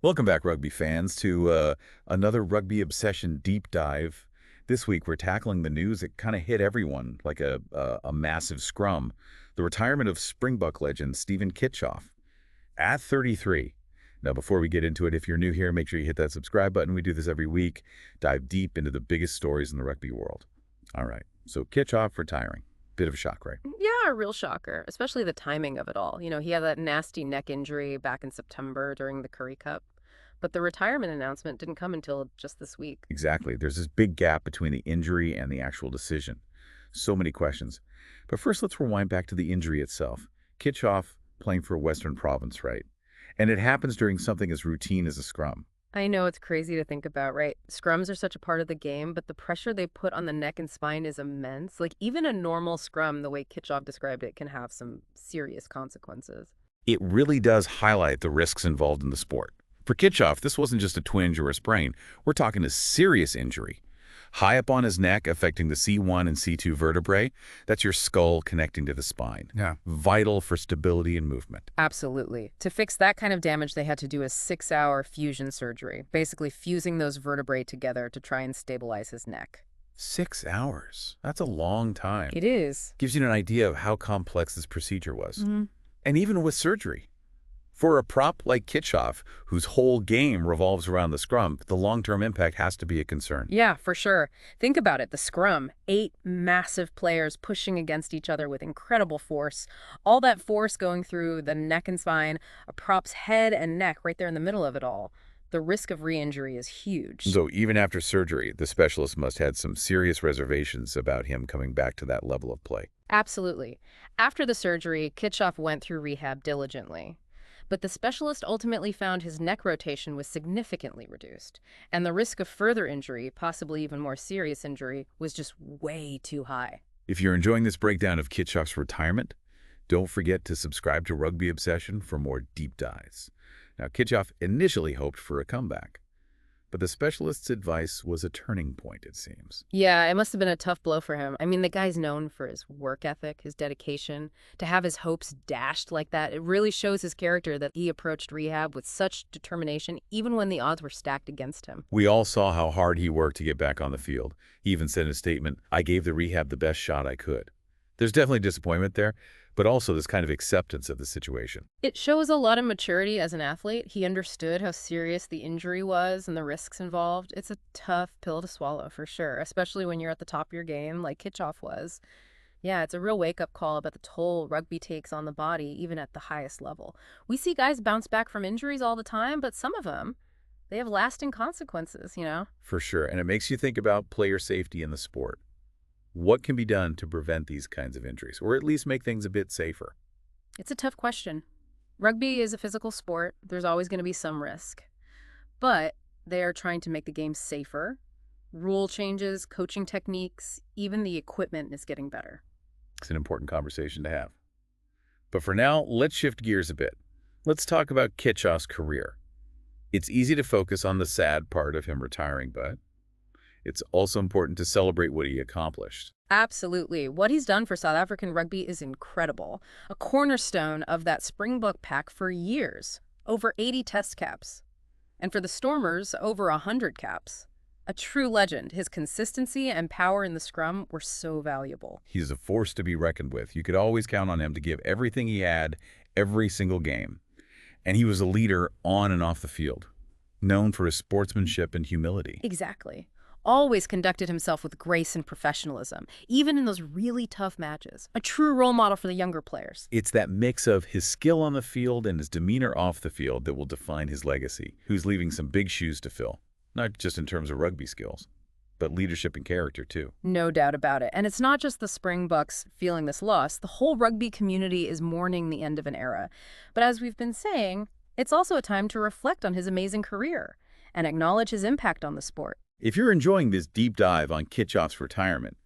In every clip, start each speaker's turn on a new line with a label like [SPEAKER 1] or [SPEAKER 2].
[SPEAKER 1] Welcome back, rugby fans, to another Rugby Obsession deep dive. This week, we're tackling the news that kind of hit everyone like a massive scrum. The retirement of Springbok legend Steven Kitshoff at 33. Now, before we get into it, if you're new here, make sure you hit that subscribe button. We do this every week, dive deep into the biggest stories in the rugby world. All right, so Kitshoff retiring. Bit of a shock, right?
[SPEAKER 2] Yeah, a real shocker, especially the timing of it all. He had that nasty neck injury back in September during the Currie Cup, but the retirement announcement didn't come until just this week.
[SPEAKER 1] Exactly. There's this big gap between the injury and the actual decision. So many questions. But first, let's rewind back to the injury itself. Kitshoff playing for a Western province, right? And it happens during something as routine as a scrum.
[SPEAKER 2] I know it's crazy to think about, right? Scrums are such a part of the game, but the pressure they put on the neck and spine is immense. Like, even a normal scrum, the way Kitchoff described it, can have some serious consequences.
[SPEAKER 1] It really does highlight the risks involved in the sport. For Kitshoff, this wasn't just a twinge or a sprain. We're talking a serious injury. High up on his neck, affecting the C1 and C2 vertebrae. That's your skull connecting to the spine.
[SPEAKER 3] Yeah.
[SPEAKER 1] Vital for stability and movement.
[SPEAKER 2] Absolutely. To fix that kind of damage, they had to do a 6-hour fusion surgery, basically fusing those vertebrae together to try and stabilize his neck.
[SPEAKER 1] 6 hours. That's a long time.
[SPEAKER 2] It is.
[SPEAKER 1] Gives you an idea of how complex this procedure was. And even with surgery. For a prop like Kitshoff, whose whole game revolves around the scrum, the long-term impact has to be a concern.
[SPEAKER 2] Yeah, for sure. Think about it. The scrum, 8 massive players pushing against each other with incredible force. All that force going through the neck and spine, a prop's head and neck right there in the middle of it all. The risk of re-injury is huge.
[SPEAKER 1] So even after surgery, the specialist must have had some serious reservations about him coming back to that level of play.
[SPEAKER 2] Absolutely. After the surgery, Kitshoff went through rehab diligently. But the specialist ultimately found his neck rotation was significantly reduced, and the risk of further injury, possibly even more serious injury, was just way too high.
[SPEAKER 1] If you're enjoying this breakdown of Kitshoff's retirement, don't forget to subscribe to Rugby Obsession for more deep dives. Now, Kitshoff initially hoped for a comeback, but the specialist's advice was a turning point, it seems.
[SPEAKER 2] Yeah, it must have been a tough blow for him. I mean, the guy's known for his work ethic, his dedication. To have his hopes dashed like that, it really shows his character that he approached rehab with such determination, even when the odds were stacked against him.
[SPEAKER 1] We all saw how hard he worked to get back on the field. He even said in a statement, "I gave the rehab the best shot I could." There's definitely disappointment there, but also this kind of acceptance of the situation.
[SPEAKER 2] It shows a lot of maturity as an athlete. He understood how serious the injury was and the risks involved. It's a tough pill to swallow for sure, especially when you're at the top of your game like Kitshoff was. Yeah, it's a real wake-up call about the toll rugby takes on the body, even at the highest level. We see guys bounce back from injuries all the time, but some of them, they have lasting consequences.
[SPEAKER 1] For sure, and it makes you think about player safety in the sport. What can be done to prevent these kinds of injuries, or at least make things a bit safer?
[SPEAKER 2] It's a tough question. Rugby is a physical sport. There's always going to be some risk. But they are trying to make the game safer. Rule changes, coaching techniques, even the equipment is getting better.
[SPEAKER 1] It's an important conversation to have. But for now, let's shift gears a bit. Let's talk about Kitshoff's career. It's easy to focus on the sad part of him retiring, but it's also important to celebrate what he accomplished.
[SPEAKER 2] Absolutely. What he's done for South African rugby is incredible. A cornerstone of that Springbok pack for years. Over 80 test caps. And for the Stormers, over 100 caps. A true legend. His consistency and power in the scrum were so valuable.
[SPEAKER 1] He's a force to be reckoned with. You could always count on him to give everything he had every single game. And he was a leader on and off the field, known for his sportsmanship and humility.
[SPEAKER 2] Exactly. Always conducted himself with grace and professionalism, even in those really tough matches. A true role model for the younger players.
[SPEAKER 1] It's that mix of his skill on the field and his demeanor off the field that will define his legacy. Who's leaving some big shoes to fill, not just in terms of rugby skills, but leadership and character too.
[SPEAKER 2] No doubt about it. And it's not just the Springboks feeling this loss. The whole rugby community is mourning the end of an era. But as we've been saying, it's also a time to reflect on his amazing career and acknowledge his impact on the sport.
[SPEAKER 1] If you're enjoying this deep dive on Kitshoff's retirement,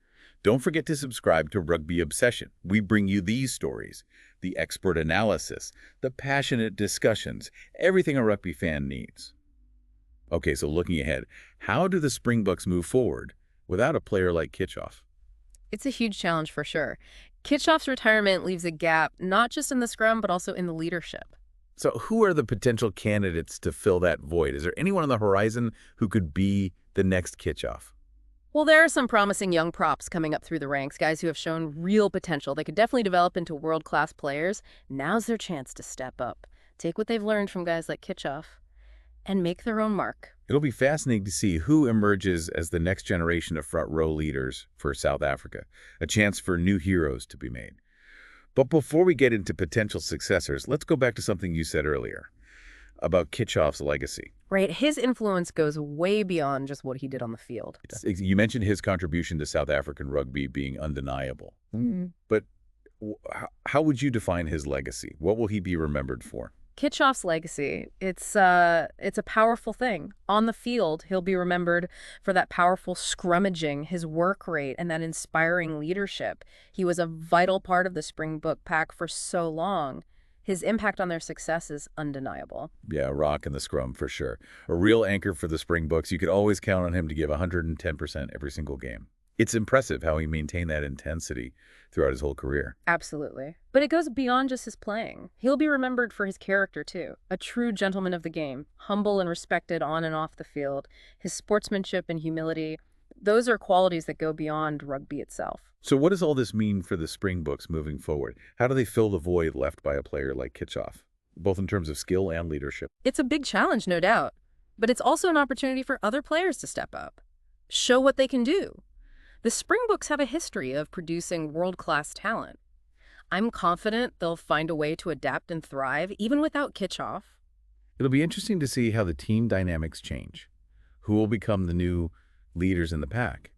[SPEAKER 1] don't forget to subscribe to Rugby Obsession. We bring you these stories, the expert analysis, the passionate discussions, everything a rugby fan needs. Okay, so looking ahead, how do the Springboks move forward without a player like Kitshoff?
[SPEAKER 2] It's a huge challenge for sure. Kitshoff's retirement leaves a gap not just in the scrum, but also in the leadership.
[SPEAKER 1] So who are the potential candidates to fill that void? Is there anyone on the horizon who could be the next Kitshoff?
[SPEAKER 2] Well, there are some promising young props coming up through the ranks, guys who have shown real potential. They could definitely develop into world-class players. Now's their chance to step up, take what they've learned from guys like Kitshoff, and make their own mark.
[SPEAKER 1] It'll be fascinating to see who emerges as the next generation of front row leaders for South Africa, a chance for new heroes to be made. But before we get into potential successors, let's go back to something you said earlier about Kitshoff's legacy.
[SPEAKER 2] Right, his influence goes way beyond just what he did on the field.
[SPEAKER 1] You mentioned his contribution to South African rugby being undeniable. But how would you define his legacy? What will he be remembered for?
[SPEAKER 2] Kitshoff's legacy, it's a powerful thing. On the field, he'll be remembered for that powerful scrummaging, his work rate, and that inspiring leadership. He was a vital part of the Springbok pack for so long. His impact on their success is undeniable.
[SPEAKER 1] Yeah, rock in the scrum for sure. A real anchor for the Springboks. You could always count on him to give 110% every single game. It's impressive how he maintained that intensity throughout his whole career.
[SPEAKER 2] Absolutely. But it goes beyond just his playing. He'll be remembered for his character, too. A true gentleman of the game, humble and respected on and off the field. His sportsmanship and humility, those are qualities that go beyond rugby itself.
[SPEAKER 1] So what does all this mean for the Springboks moving forward? How do they fill the void left by a player like Kitshoff, both in terms of skill and leadership?
[SPEAKER 2] It's a big challenge, no doubt. But it's also an opportunity for other players to step up, show what they can do. The Springboks have a history of producing world-class talent. I'm confident they'll find a way to adapt and thrive, even without Kitshoff.
[SPEAKER 1] It'll be interesting to see how the team dynamics change. Who will become the new leaders in the pack?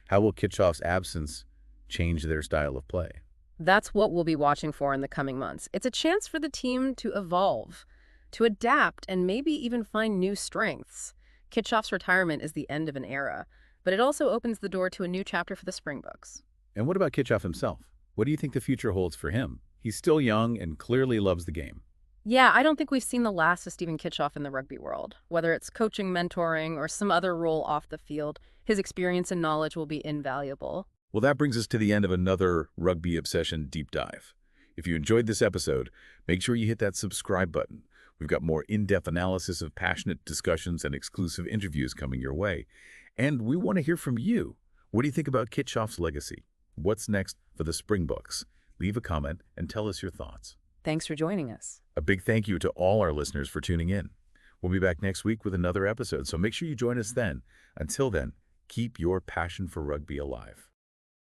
[SPEAKER 1] How will Kitshoff's absence change their style of play?
[SPEAKER 2] That's what we'll be watching for in the coming months. It's a chance for the team to evolve, to adapt, and maybe even find new strengths. Kitshoff's retirement is the end of an era, but it also opens the door to a new chapter for the Springboks.
[SPEAKER 1] And what about Kitshoff himself? What do you think the future holds for him? He's still young and clearly loves the game.
[SPEAKER 2] Yeah, I don't think we've seen the last of Steven Kitshoff in the rugby world. Whether it's coaching, mentoring, or some other role off the field, his experience and knowledge will be invaluable.
[SPEAKER 1] Well, that brings us to the end of another Rugby Obsession Deep Dive. If you enjoyed this episode, make sure you hit that subscribe button. We've got more in-depth analysis of passionate discussions and exclusive interviews coming your way. And we want to hear from you. What do you think about Kitshoff's legacy? What's next for the Springboks? Leave a comment and tell us your thoughts.
[SPEAKER 2] Thanks for joining us.
[SPEAKER 1] A big thank you to all our listeners for tuning in. We'll be back next week with another episode, so make sure you join us then. Until then, keep your passion for rugby alive.